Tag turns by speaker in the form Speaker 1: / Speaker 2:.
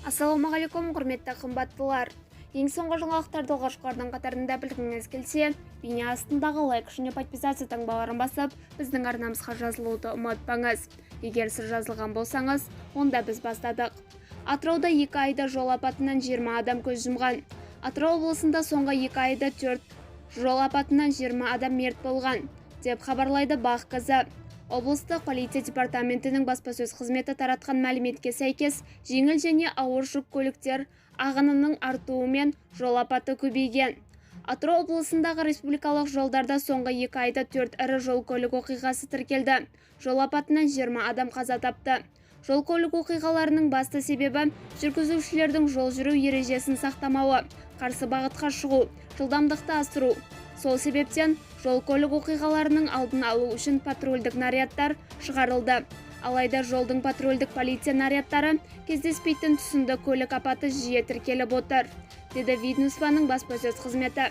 Speaker 1: Ассалаумағалейкум, құрметті қымбаттылар. Ең соңғы жаңалықтарды алғашқылардың қатарында білгіңіз келсе, бейне астындағы лайк және подписация таңбаларын басып, біздің арнамызға жазылуды ұмытпаңыз. Егер сіз жазылған болсаңыз, онда біз бастадық. Атырауда 2 айда жол апатынан 20 адам көз жұмған. Атырау облысында соңғы 2 айда 4 жол апатынан 20 адам мерт болған, деп хабарлайды бақ.кз. Облыстық полиция департаментінің баспасөз қызметі таратқан мәліметке сәйкес, жеңіл және ауыр жүк көліктер ағынының артуымен жол апаты көбейген. Атырау облысындағы республикалық жолдарда соңғы 2 айда 4 ірі жол көлік оқиғасы тіркелді. Жол апатынан 20 адам қаза тапты. Жол көлік оқиғаларының басты себебі жүргізушілердің жол жүру ережесін сақтамауы, қарсы бағытқа шығу, жылдамдықты асыру. Сол себептен жол көлік оқиғаларының алдын алу үшін патрульдік нарядтар шығарылды. Алайда жолдың патрульдік полиция нарядтары кездеспейтін тұсында көлік апаты жиі тіркеліп отыр, деді ведомствоның баспасөз қызметі.